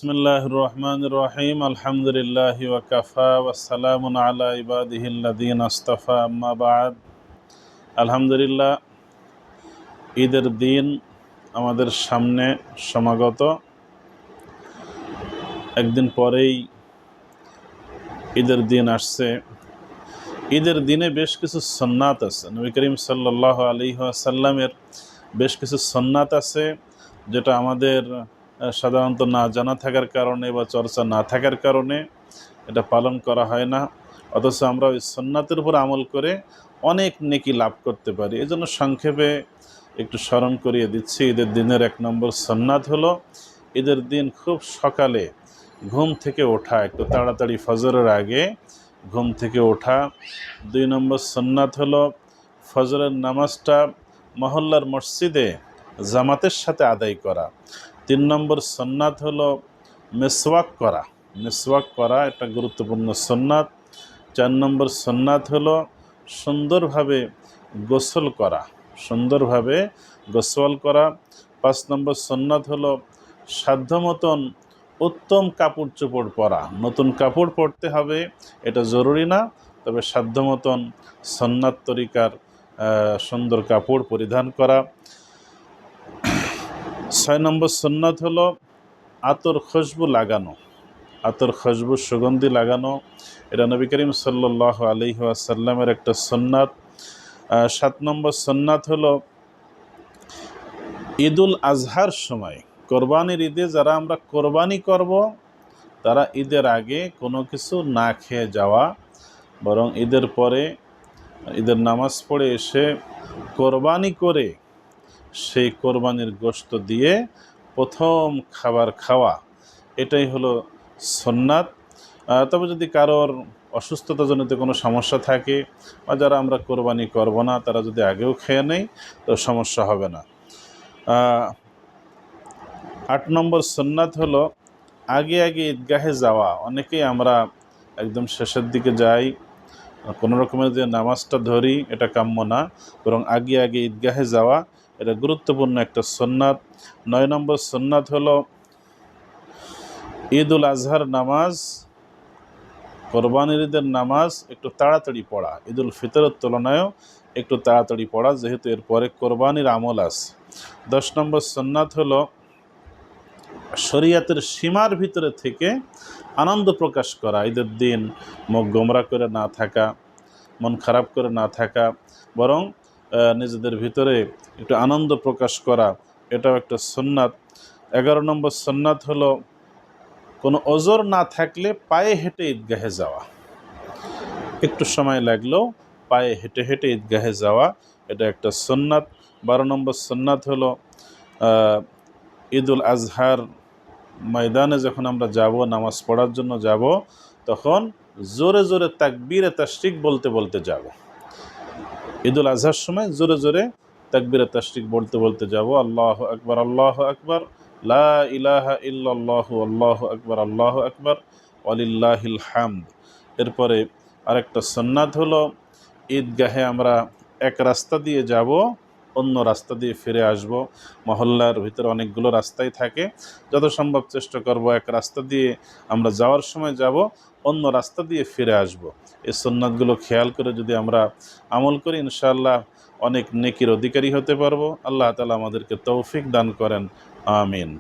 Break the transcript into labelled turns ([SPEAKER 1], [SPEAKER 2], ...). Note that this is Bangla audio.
[SPEAKER 1] বিসমিল্লাহির রহমানির রহিম আলহামদুলিল্লাহি ওয়া কাফা ওয়া সালামুন আলা ইবাদিহিল্লাযীনা ইসতাফা আম্মা বা'দ। আলহামদুলিল্লাহ, ঈদের দিন আমাদের সামনে সমাগত। একদিন পরেই ঈদের দিন আসছে। ঈদের দিনে বেশ কিছু সুন্নাত আছে। নবী করিম সাল্লাল্লাহু আলাইহি ওয়াসাল্লামের বেশ কিছু সুন্নাত আছে, যেটা আমাদের সাধারণত না জানা থাকার কারণে বা চর্চা না থাকার কারণে এটা পালন করা হয় না, অথচ আমরা ওই সুন্নাতের উপর আমল করে অনেক নেকি লাভ করতে পারি। এজন্য সংক্ষেপে একটু স্মরণ করিয়ে দিচ্ছি। ঈদের দিনের 1 নম্বর সুন্নাত হলো ঈদের দিন খুব সকালে ঘুম থেকে ওঠা, একটু তাড়াতাড়ি ফজরের আগে ঘুম থেকে ওঠা। 2 নম্বর সুন্নাত হলো ফজরের নামাজটা মহল্লার মসজিদে জামাতের সাথে আদায় করা। 3 নম্বর সুন্নাত হলো মেসওয়াক করা একটা গুরুত্বপূর্ণ সুন্নাত। 4 নম্বর সুন্নাত হলো সুন্দরভাবে গোসল করা। 5 নম্বর সুন্নাত হলো সাধ্য মতন উত্তম কাপড় চোপড় পরা। নতুন কাপড় পরতে হবে এটা জরুরি না, তবে সাধ্য মতন সুন্নাত তরিকার সুন্দর কাপড় পরিধান করা। 6 নম্বর সুন্নাত হলো আতর খুশবু সুগন্ধি লাগানো। এটা নবী করিম সাল্লাল্লাহু আলাইহি ওয়াসাল্লামের একটা সুন্নাত। 7 নম্বর সুন্নাত হলো ঈদুল আজহার সময়, কোরবানির ঈদে যারা আমরা কোরবানি করব তারা ঈদের আগে কোনো কিছু না খেয়ে যাওয়া, বরং ঈদের পরে ঈদের নামাজ পড়ে এসে কোরবানি করে সেই কোরবানির গোশত দিয়ে প্রথম খাবার খাওয়া, এটাই হলো সুন্নাত। তবে যদি কারোর অসুস্থতাজনিত কোনো সমস্যা থাকে বা যারা আমরা কোরবানি করব না তারা যদি আগেও খেয়ে নেয় তো সমস্যা হবে না। 8 নম্বর সুন্নাত হলো আগে ঈদগাহে যাওয়া। অনেকেই আমরা একদম শেষের দিকে যাই, কোনো রকমের যে নামাজটা ধরি এটা কাম্য না, বরং আগে ঈদগাহে যাওয়া এটা গুরুত্বপূর্ণ একটা সুন্নাত। 9 নম্বর সুন্নাত হলো ঈদুল আজহার নামাজ, কোরবানির ঈদের নামাজ একটু তাড়াতাড়ি পড়া, ঈদুল ফিতরের তুলনায়ও একটু তাড়াতাড়ি পড়া, যেহেতু এরপরে কোরবানির আমল আছে। 10 নম্বর সুন্নাত হলো শরীয়তের সীমার ভিতরে থেকে আনন্দ প্রকাশ করা। ঈদের দিন মুখ গোমরা করে না থাকা, মন খারাপ করে না থাকা, বরং নিজেদের ভিতরে একটু আনন্দ প্রকাশ করা, এটাও একটা সুন্নাত। 11 নম্বর সুন্নাত হলো কোনো ওজর না থাকলে পায়ে হেঁটে ঈদগাহে যাওয়া। একটু সময় লাগলেও পায়ে হেঁটে ঈদগাহে যাওয়া, এটা একটা সুন্নাত। 12 নম্বর সুন্নাত হলো ঈদুল আজহার ময়দানে যখন আমরা যাব, নামাজ পড়ার জন্য যাব, তখন জোরে জোরে তাকবীরে তাশরিক বলতে যাব। ঈদুল আজহার সময় জোরে জোরে তাকবীরে তাশরিক বলতে যাব। আল্লাহু আকবার, লা ইলাহা ইল্লাল্লাহু আল্লাহু আকবার ওয়ালিল্লাহিল হামদ। এরপরে আরেকটা সুন্নাত হলো ঈদগাহে আমরা এক রাস্তা দিয়ে যাব, অন্য রাস্তা দিয়ে ফিরে আসব। মহল্লার ভিতরে অনেকগুলো রাস্তাই থাকে, যত সম্ভব চেষ্টা করব এক রাস্তা দিয়ে আমরা যাওয়ার সময় যাব, অন্য রাস্তা দিয়ে ফিরে আসব। এই সুন্নাতগুলো খেয়াল করে যদি আমরা আমল করি ইনশাআল্লাহ অনেক নেকির অধিকারী হতে পারবো। আল্লাহ তাআলা আমাদেরকে তৌফিক দান করেন, আমিন।